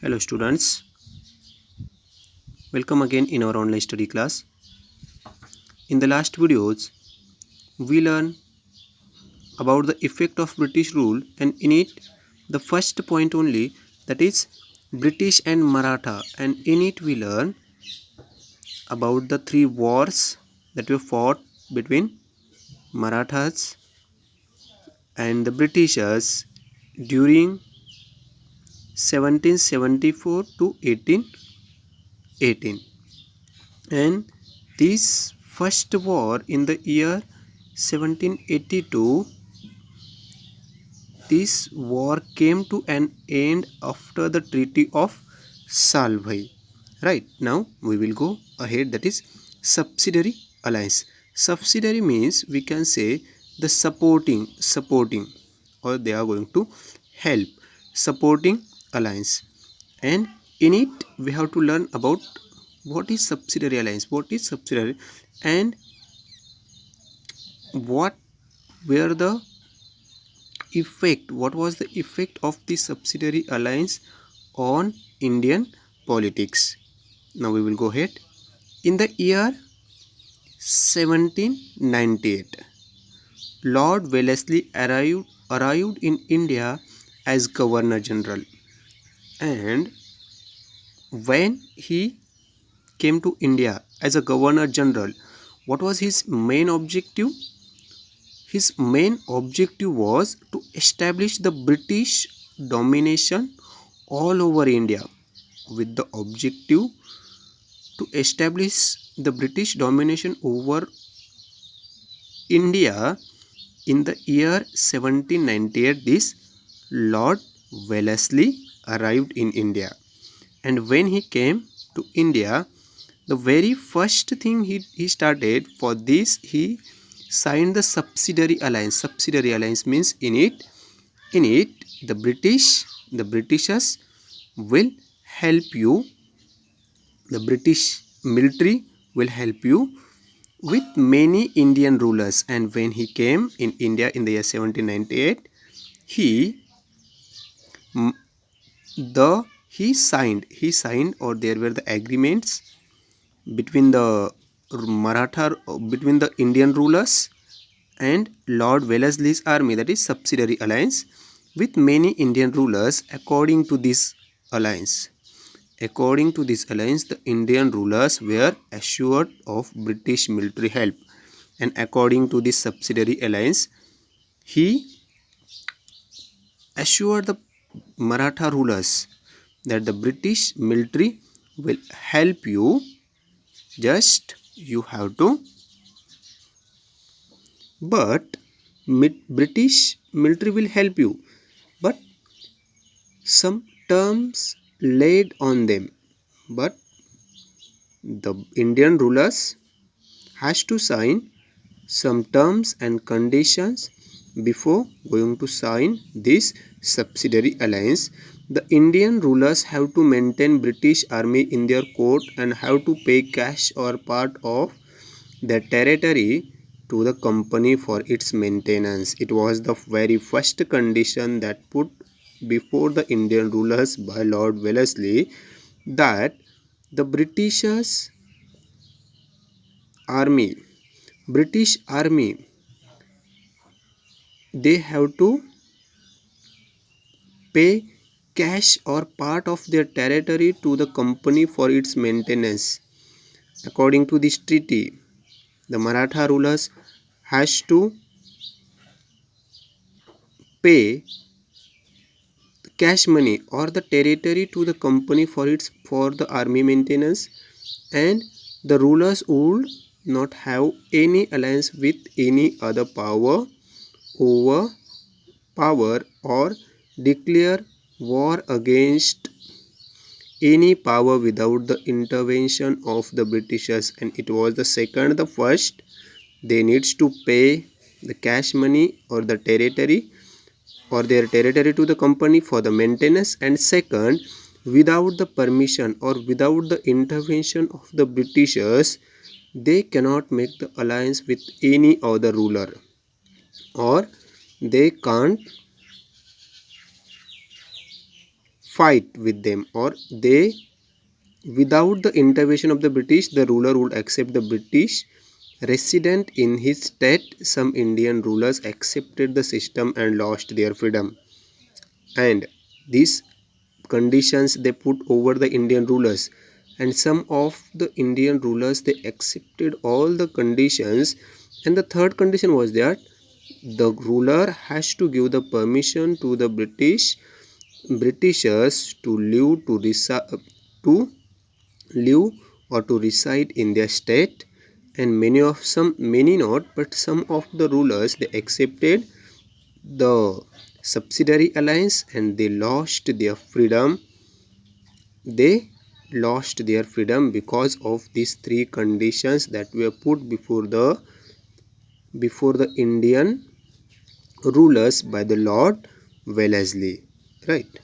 Hello students, welcome again in our online study class. In the last videos, we learned about the effect of British rule, and in it the first point only, that is British and Maratha, and in it we learn about the three wars that were fought between Marathas and the Britishers during 1774 to 1818. And this first war in the year 1782, this war came to an end after the Treaty of Salvay. Right, now we will go ahead, that is subsidiary alliance. Subsidiary means we can say the supporting, or they are going to help, supporting alliance. And in it we have to learn about what is subsidiary alliance, what is subsidiary, and what were the what was the effect of the subsidiary alliance on Indian politics. Now we will go ahead. In the year 1798, Lord Wellesley arrived in India as Governor General, and when he came to India as a Governor General, what was his main objective? His main objective was to establish the British domination all over India, with the objective to establish the British domination over India. In the year 1798, this Lord Wellesley arrived in India, and when he came to India, the very first thing he started, for this he signed the subsidiary alliance. Subsidiary alliance means in it the Britishers will help you, the British military will help you with many Indian rulers. And when he came in India in the year 1798, he signed, or there were the agreements between the between the Indian rulers and Lord Wellesley's army, that is subsidiary alliance, with many Indian rulers. According to this alliance, the Indian rulers were assured of British military help, and according to this subsidiary alliance, he assured the Maratha rulers that the British military will help you, just you have to, but British military will help you, but some terms laid on them, but the Indian rulers has to sign some terms and conditions before going to sign this subsidiary alliance. The Indian rulers have to maintain British army in their court and have to pay cash or part of their territory to the company for its maintenance. It was the very first condition that put before the Indian rulers by Lord Wellesley, that the army British army, they have to pay cash or part of their territory to the company for its maintenance. According to this treaty, the Maratha rulers has to pay cash money or the territory to the company for the army maintenance, and the rulers would not have any alliance with any other over power or declare war against any power without the intervention of the Britishers. And it was the first, they needs to pay the cash money or the territory or their territory to the company for the maintenance, and second, without the permission or without the intervention of the Britishers, they cannot make the alliance with any other ruler, or they can't fight with them, or they, without the intervention of the British, the ruler would accept the British resident in his state. Some Indian rulers accepted the system and lost their freedom, and these conditions they put over the Indian rulers, and some of the Indian rulers they accepted all the conditions, and the third condition was that the ruler has to give the permission to the Britishers to to live or to reside in their state. And many not, but some of the rulers they accepted the subsidiary alliance, and they lost their freedom because of these three conditions that were put before the Indian rulers by the Lord Wellesley, right?